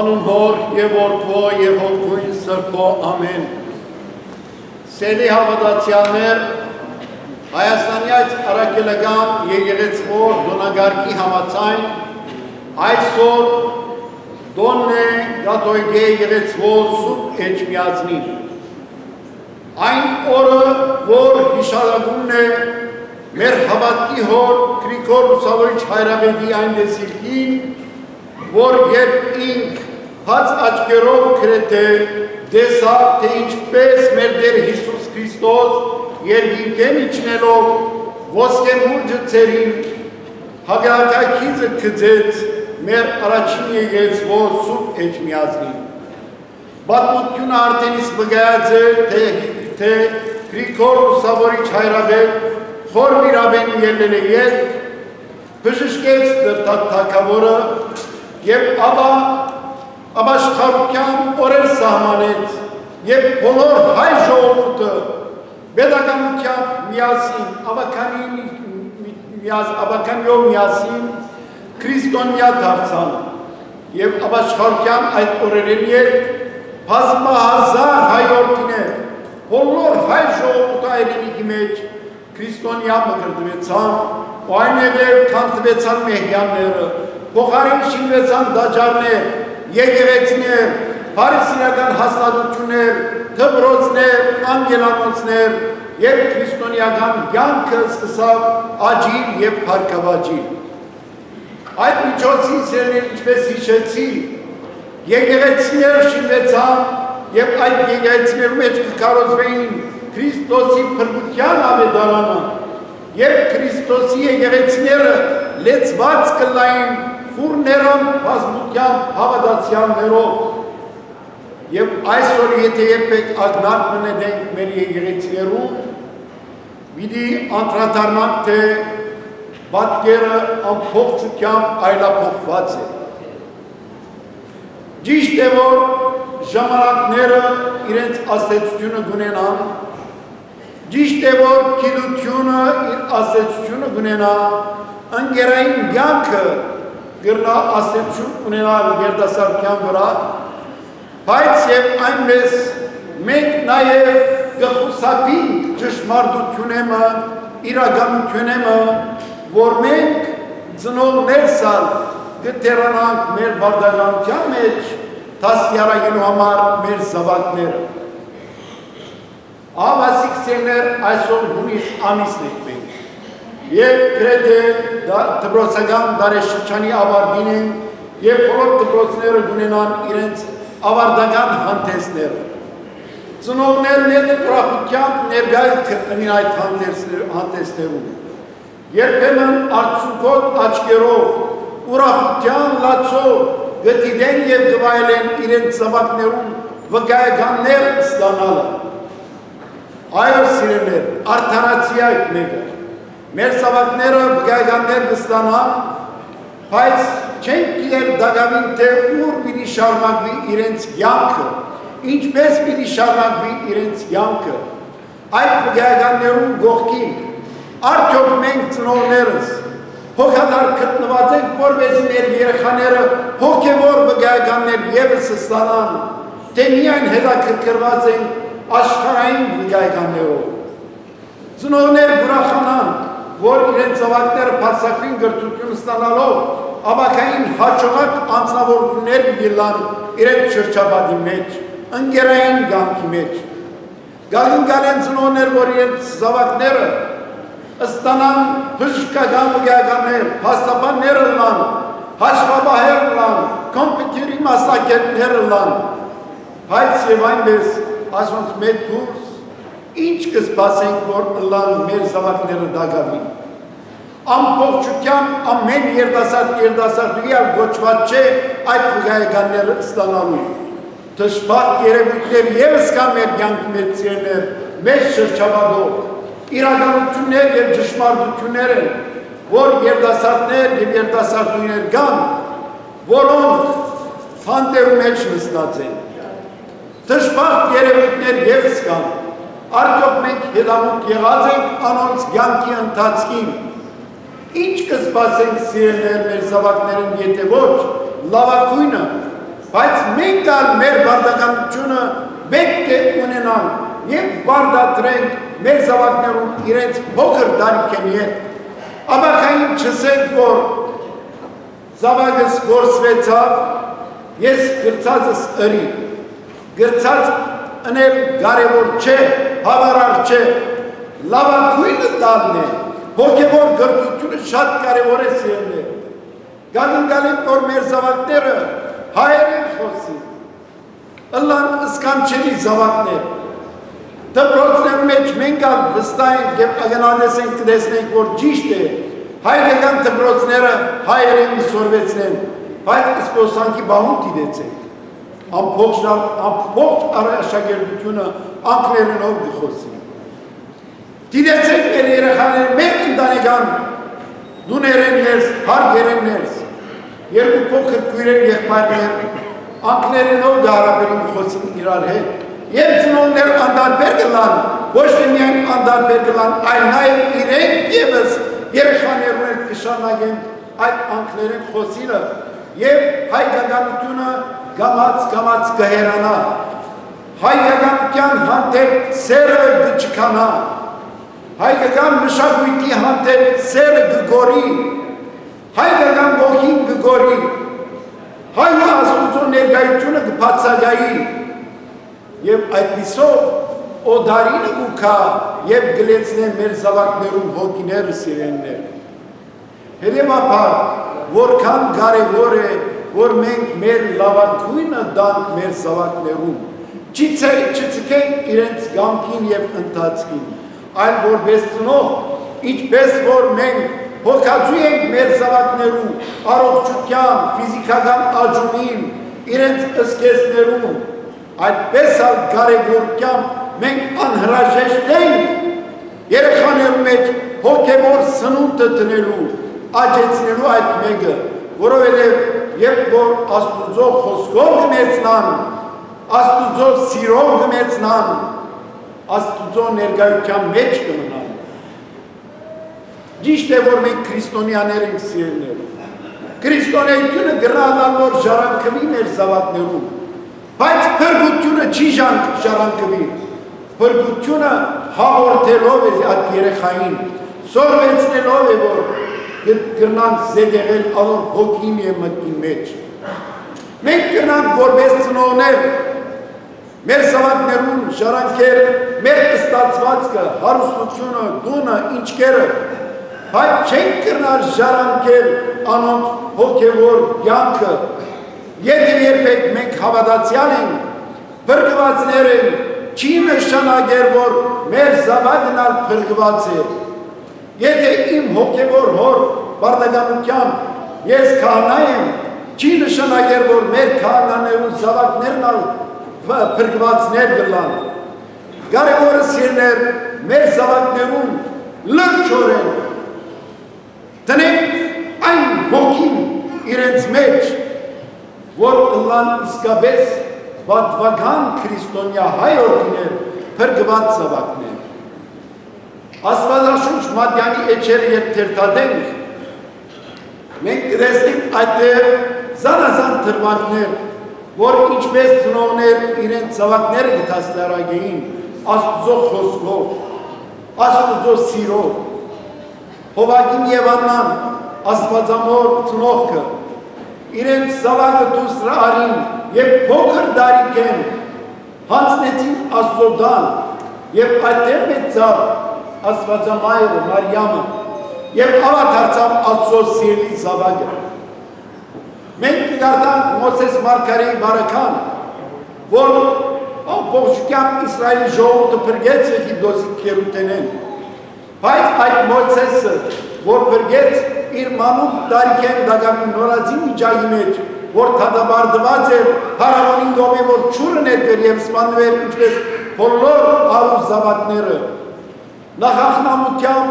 Հոր և որդվո և հոգույն սրբո ամեն։ Սելի հավատացյալներ, Հայաստանյաց առաքելական եկեղեցվոր դոնագարկի համաձայն այսօր դոնն է կաթոլիկե եկեղեցվոր Սուրբ Էջմիածնին։ Այն օրը, որ հիշատակումն է մեր հավատքի հոր Գրիգոր Լուսավորիչ Հայրապետի այն դեսիլքին, որ երբ ինք հաց աչքերով գրեթե տեսավ, թե ինչպես մեր Տեր Հիսուս Քրիստոս երկինքեն իջնելով ոսկե մուրճը ծերին հագարակագիծը գծեց մեր առաջին եկեղեցվոր Սուրբ Էջմիածնին։ Պատմությունը արդենից վկայած է, թե Գրիգոր Լուսավորիչ Հայրապետ խոր վիրաբեն ելել է երկ, բժշկեց դրդակ թագավորը և ապաշխարության օրեր սահմանեց և բոլոր հայ ժողովուրդը պետականությամբ միասին, ավականյով միասին քրիստոնյա դարձան և ապաշխարության այդ օրերին երկ բազմահազար հայորդիներ բոլոր հայ ժողովուրդայրենիքի մեջ քրիստոնյա մկրտվեցան, ու այնուհետև քանդվեցան մեհյանները, փոխարին շինվեցան դաջարներ, եկեղեցիներ, փարիսիական հաստատություններ, դպրոցներ, անգելանոցներ և քրիստոնեական կյանքը սկսավ աճիլ և փառքավաճիլ։ Այդ միջոցին սերներ ինչպես հիշեցի, եկեղեցիներ շինվեցան և այդ եկեղեցիներու մեջ կկառուցվեին Քրիստոսի փրկության ավետարանը և Քրիստոսի եկեղեցիները լեցված կլային ֆուրներով բազմությամբ հավատացյալներով և այսօր եթե երբեք ագնարկ մնենք մեր եկեղեցիներում, պիտի անդրադառնանք, թե պատկերը ամբողջությամբ այլափոխված է։ Ճիշտ է, որ ժամանակները իրենց ազդեցությունը կունենան, ճիշտ է, որ գիտությունը իր ազդեցությունը կունենա, ընկերային կյանքը կրնա ազդեցություն ունենալ երիտասարդության վրա, բայց և այնպես մենք նաև կխուսափենք ճշմարտությունեմը, իրականությունեմը, որ մենք ծնողներսալ կտերանանք մեր բարդականության մեջ, դաստիարակելու համար մեր զավակները։ Ավասիկ սերներ այսօր հունիս ամիսն ենք մենք, և գրեթե դպրոցական դարաշրջանի ավարտին են և բոլոր դպրոցները կունենան իրենց ավարտական հանդեսները։ Ծնողներն են ուրախությամբ ներկայ կգտնվին այդ հանդեսներում։ Երբեմն արդյունքոտ աչքերով ուրախության լացով գտիդեն և գվայելեն իրենց զավակներում վկայականներ ստանալը։ Այո սիրելիներ, արդարացի այդ մեկը։ Մեր զավակները վկայականներ կստանան, բայց չենք գիտեր դակավին, թե ուր պիտի շարունակվի իրենց կյանքը, ինչպես պիտի շարունակվի իրենց կյանքը։ Այդ վկայականներում կողքին արդյոք մենք ծնողներս հոգատար գտնված ենք, որպեսզի մեր երեխաները հոգևոր վկայականներ ևս ստանան, թե միայն հետաքրքրված են աշխարհային վկայականներով։ Ծնողներ ուրախանան, որ իրենց զավակները բարձրագույն կրթություն ստանալով ապակային հաջողակ անձնավորություններ կլան իրենց շրջապատի մեջ, ընկերային կյանքի մեջ։ Գալին ծնողներ, որ իրենց զավակները ստանան բժշկական վկայականներ, փաստաբաններ լան, հաշվապահեր լան, կոմպյուտերի մասնակիցներ լան, բայց և այնպես ասոնց մեր դուրս ինչ կսպասենք, որ լան մեր զավակները դակավին։ Ամբողջությամբ ամեն երիտասարդուհի գոչված չէ այդ վկայականները ստանալու։ Դժբախտ երևույթներ ևս կա մեր կյանքի մեջ սիրելիներ, մեր շրջապատով, իրականություններ և ճշմարտություններ են, որ երիտասարդներ և երիտասարդուհիներ կան, որոնք ֆանտերու մեջ նստած են։ Դժբախտ երևույթներ ևս կան, արդյոք մենք հետամուտ եղած ենք անոնց կյանքի ընթացքին։ Ինչ կսպասենք սիրելիներ մեր զավակներին, եթե ոչ լավագույնը, բայց մենք ալ մեր բարդականությունը պետք է ունենանք եւ բարդատրենք մեր զավակներուն իրենց փոքր դարիքեն հետ ապակային չսենք որ զավակս գործվեցավ ես գրծածս ըրի գրծած ընել կարևոր չէ հավարար չէ լավագույնը տալն է հոգևոր գրծությունը շատ կարևոր է սիրել գանգալի որ մեր զավակները հայերեն խոսի ըլլան ըսկանչելի զավակներ դպրոցներում մեջ մենք ալ վստահ ենք եւ ագնահատենք կտեսնենք որ ճիշտ է հայկական դպրոցները հայերեն ուսորվեցնեն բայց սպոսանքի բահուն դիդեցեք ամբողջ աշակերտությունը անկներենով գխոսի դիդեցեք մեր երեխաները մեր ընտանեկան դուներեններս հարգերեններս երկու փոքր քույրեր եղբայրներ անկներենով գարաբերին գխոսին իրար հետ եւ ծնողներ անդարբեր գլան ոչ թե միայն անդարբեր գլան այլ նաեւ իրենք եւս երեխաներուն կշանագեն այդ անկներեն խոսիլը եւ հայկականությունը գամած կհերանա հայկականության հանդեպ սերը գճկանա հայկական մշակույթի հանդեպ սերը գգորի հայկական ոգին գգորի հայ աստուծո ներկայությունը կբացակայի եւ այդպիսով օդարինը գուքա եւ գլեցնե մեր զավակներուն հոգիները սիրեններ հետեւաբար որքան կարևոր է որ մենք մեր լավագույնը տանք մեր զավակներուն չցկենք իրենց գամքին եւ ընթացքին այլ որպես ծնող ինչպես որ մենք հոգացու ենք մեր զավակներուն առողջության ֆիզիկական աճումին իրենց ըսկեսներուն այդպես ալ կարևորությամբ մենք անհրաժեշտ ենք երեխաներու մեջ հոգևոր սնունդը տնելու աճեցնելու այդ մեկը որովհետև երբ որ աստուծո խոսքով կմեծնան աստուծո սիրով կմեծնան աստուծո ներկայության մեջ կմնան ճիշտ է որ մենք քրիստոնյաներ ենք սիրելներ քրիստոնեությունը գրնալ որ ժառանգվի մեր զավակներուն բայց փրկությունը չի ժառանգվի փրկությունը հաղորդելով է այդ երեխային սորվեցնելով է որ գրնանք զեգեղել ալոր հոգին և մտքին մեջ մենք գրնանք որպես ծնողներ մեր զավակներուն ժառանգել մեր ստացվածքը հարստությունը դունը ինչքերը բայց չենք գրնալ ժառանգել անոնց հոգևոր կյանքը եթե երբեք մենք հավատացյալ ենք փրկվածներ ենք չի նշանակել որ մեր զավակն ալ փրկված է եթե իմ հոգևոր հոր բարդականությամբ ես քահանա եմ չի նշանակել որ մեր քահանաներուն զավակներն ալ փրկվածներ գլան կարևորը սիրներ մեր զավակներուն լրջորեն տնենք այն հոգին իրենց մեջ որ ըլլան իսկապես պատվական քրիստոնյա հայորդիներ փրկված զավակներ Աստվածաշունչ Մատյանի էջերը երբ թերթադենք մենք կտեսնենք այդտեղ զանազան թրվարկներ որ ինչպես ծնողներ իրենց զավակները կդաստիարակեին Աստծո խոսքով Աստծո սիրով Հովակին եւ Աննան Աստվածամոր ծնողքը իրենց զավակը դուստրը արին եւ փոքր դարիքեն հանձնեցին Աստծո դան եւ այդտեղ մեծավ Աստվածամայրը Մարիամը եւ ավարտարցավ Աստծո սիրելի զավակը մենք կդարձանք Մովսես Մարգարեի բարական որ ամբողջությամբ Իսրայելի ժողովուրդը փրկեց Եգիպտոսի քերուտենեն բայց այդ Մովսեսը որ փրկեց իր մանուկ տարիքեն դակամի նորածին միջայի մեջ որ թադաբարդված էր փարավոնին գոմե որ ճուրն էր եւ սպանվել ինչպես բոլոր արու զավակները նախախնամությամբ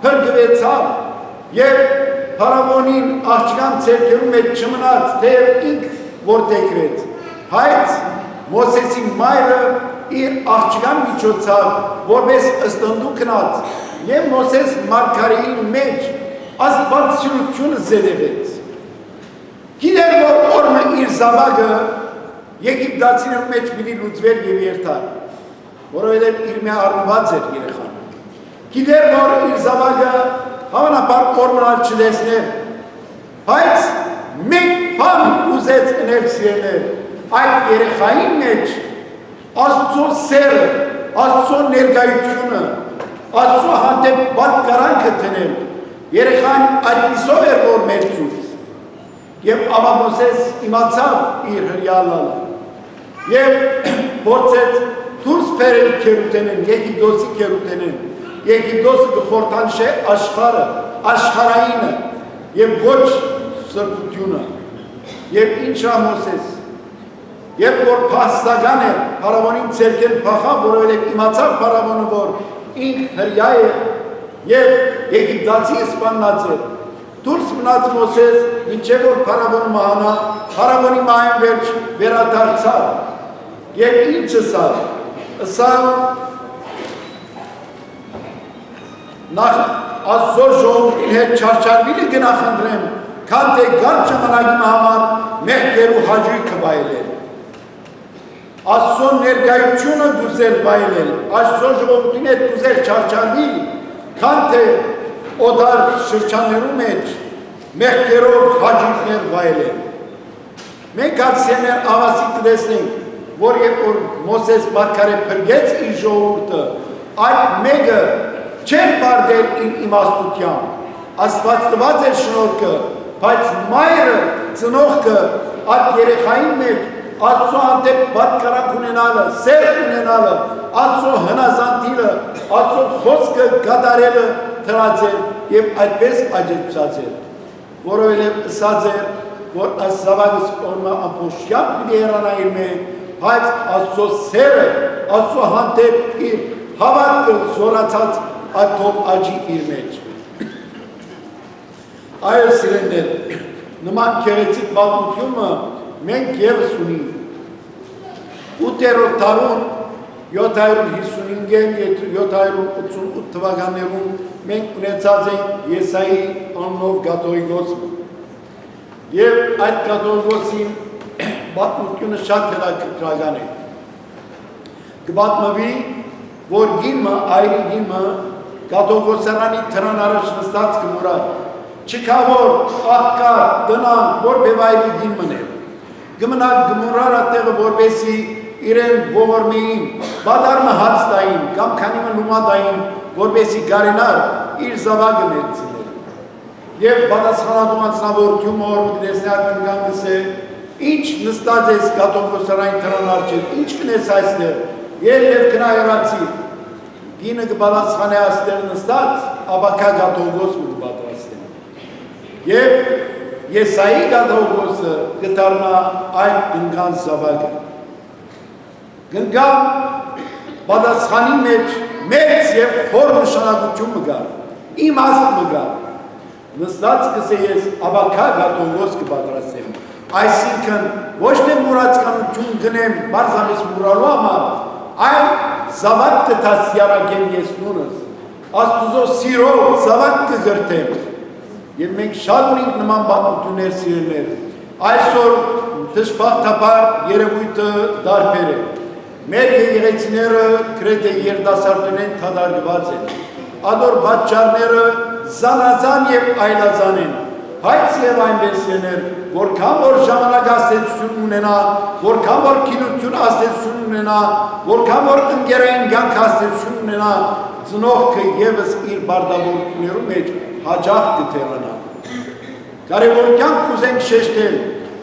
փրկվեցավ եւ փարավոնին աղջկան ցերկերում մեջ չմնաց թեև ինք որ տեկրեց բայց Մոսեսի մայրը իր աղջկան միջոցով որպես ըստնդու կնած եւ Մոսես Մարգարեի մեջ աստվածությունը զեդևեց գիտեր որ օրը իր զավակը Եգիպտացիների մեջ պիտի լուծվեր եւ երթար, որովհետեւ իր մի առնված էր երեխան։ Գիտեր որ իր զավակը հավանաբար օրմալ չտեսներ, բայց մեկ բան ուզեց ընել սիրել այդ երեխային մեջ Աստծո սերը, Աստծո ներկայությունը, Աստծո հանդեպ պատկարանքը դնել, երեխան այդպիսով էր որ մեծուց, եւ ապա Մոսես իմացավ իր հրյալալը, եւ փորձեց դուրս բերել քերուտենին, Եգիպտոսի քերուտենին, Եգիպտոսը կխորտանշե աշխարհը, աշխարհայինը, եւ ոչ սրբությունը, եւ ինչա Մոսես, երբ որ փաստական է, փարավոնին ցերկել փախավ, որովհետև իմացավ փարավոնը, որ ինք հրյա է եւ Եգիպտացի սպանած է, դուրս մնաց Մոսես, մինչև որ փարավոնը մահանա, փարավոնի մահին վերջ վերադարձավ եւ ինչ ըսավ նախ Աստծո ժողովրդին հետ չարչարվիլը գնախնդրեմ, քան թե գալ ժամանակի համար մեղքերու հաջույքը վայելել։ Աստծո ներկայությունը դուզել վայելել, Աստծո ժողովրդին հետ դուզել չարչարվիլ, քան թե օդար շրջաններու մեջ մեղքերով հաջույքներ վայելել։ Մենք հարցերներ ավասիկ կտեսնենք, որ երբ որ Մոսես մարգարե փրկեց իր ժողովուրդը, այդ մեկը չեն բարդեր իր իմաստությամբ, Աստված տված էր շնորհքը, բայց մայրը, ծնողքը այդ երեխային մեջ Աստծո հանդեպ պատկարանք ունենալը, սեր ունենալը, Աստծո հնազանդիլը, Աստծո խոսքը կատարելը թրած էր եւ այդպես աջակցած էր, որովհետեւ ըսած էր, որ զավակս օրմա ամբողջությամբ պիտի հեռանա իր մեջ, բայց Աստծո սերը, Աստծո հանդեպ իր հավատքը զորացած աթոմ աճի իր մեջ։ Այո սիրելիներ, նման գեղեցիկ պատմությունը մենք ևս ունենք։ 8-րդ դարում 755-788 թվականներում մենք ունեցած ենք Եսայի անունով կաթողիկոսը։ Եվ այդ կաթողիկոսի պատմությունը շատ հետաքրքրական է։ Կպատմվի, որ գինը, այրի գինը կաթողիկոսարանի թրան առաջ նստած կմուրա, չկա որ աղկա դնան, որ բևայրի գինմն է։ Գմնակ գմուրար ատեղը որբեսի իրեն ողորմեին, բադարմը հաց տային, կամ քանիմը նումա տային, որբեսի գարենար իր զավագը մերցիներ։ Եվ բադասխանատում անցնավորություն որ դեսնյակ կնգանգս է, ինչ նստած ես կաթողիկոսարային թրան արջել, ինչ կնես այստեղ, և կնայրացի, գինը կբադասխան է այստեղ նստած, աբակա կաթողիկոս մը կբադրաստեն։ Եվ Եսայի կաթողիկոսը կդառնա այդ գնգան զավակը։ Գնգան պատասխանի մեջ մեծ և խոր նշանակություն մգար, իմաստ մգար։ Նստած կսե ես աբակա կաթողիկոս կպատրաստեմ, այսինքն ոչ թե մուրացկանություն գնեմ բարձամես մուրալու համար, այլ զավակ կտասյարագեմ ես նունս, Աստուծո սիրով զավակ կգրտեմ։ Եվ մենք շատ ունենք նման պատմություններ սիրելիներ, այսօր դժբախտաբար երևույթը դարբեր է։ Մեր եկեղեցիները գրեթե երիտասարդորեն թադարգված են, ադոր պատճառները զանազան եւ այլազան են, բայց եւ այնպես եներ, որքան որ ժամանակ աստեցություն ունենա, որքան որ գիտություն աստեցություն ունենա, որքան որ ընկերային կյանք աստեցություն ունենա, ծնողքը եւս իր բարդավորություններու մեջ հաջող կթերանա։ Կարևոր կյանք կուզենք շեշտել,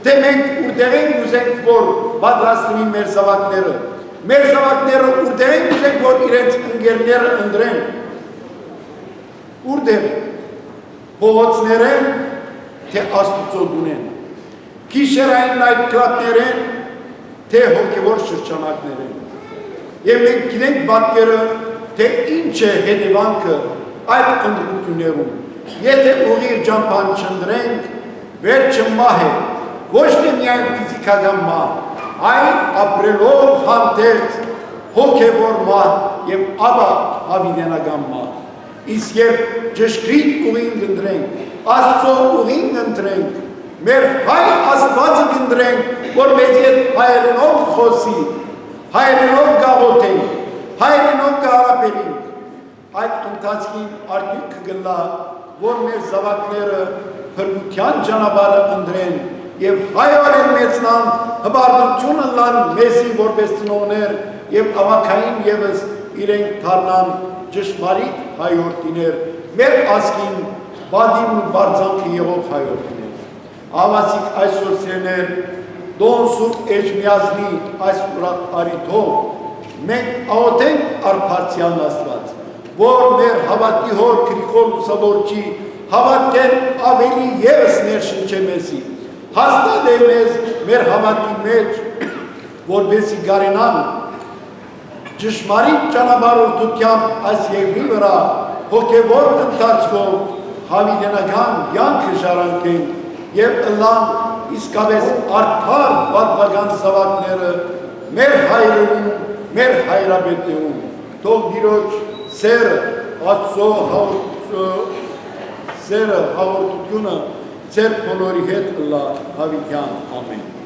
թե մենք ուրդեղ ենք ուզենք, որ պատրաստվի մեր զավակները, մեր զավակները ուրդեղ ենք ուզենք, որ իրենց ընկերները ընտրեն, ուրդեղ փողոցներ են, թե Աստուծո դունեն, գիշերային այդ կրատներ են, թե հոգևոր շրջանակներ են։ Եվ մենք գիտենք պատկերը, թե ինչ է հետևանքը այդ ընդրություններում, եթե ուղիղ ճամփան չընտրենք, վերջը մահ է, ոչ թե միայն ֆիզիկական մահ, այլ ապրելով հանդերձ հոգևոր մահ եւ ապա հավիտենական մահ։ Իսկ երբ ճշգրիտ ուղին կընտրենք, Աստծո ուղին կընտրենք, մեր հայ Աստվածը կընտրենք, որ մեզ հետ հայերենով խոսի, հայրենով գաղոթենք, հայրենով կհարապերենք, այդ ընթացքին արդյունքը գլա, որ մեր զավակները փրկության ճանապարհը ընտրեն եւ հայորեն մեծնան, հբարդություն ընլան մեզի որպես ծնողներ եւ ավակային եւս իրենք դառնան ճշմարիտ հայորդիներ, մեր ազգին բադին ու բարձանքի եղող հայորդիներ։ Ավասիկ այսօր սերներ, Դոն Սուրբ Էջմիածնի այս ուրախ արիթով մենք աղոթենք արփարցյան Աստված, որ մեր հավատքի հոր Գրիգոր Լուսավորչի հավատքեն ավելի ևս ներշնչե մեզի, հաստատ է մեզ մեր հավատքի մեջ, որպեսզի գարենան ճշմարիտ ճանապարհորդությամբ այս երկրի վրա հոգևոր ընթացքով հավիտենական կյանքը ժառանգեն եւ ըլլան իսկապես արդար պատվական զավակները մեր հայրերում, մեր հայրապետներում, թող Տիրոջ սերը, Աստծո սերը հաղորդությունը ձեր բոլորի հետ ըլլա հավիտյան ամեն։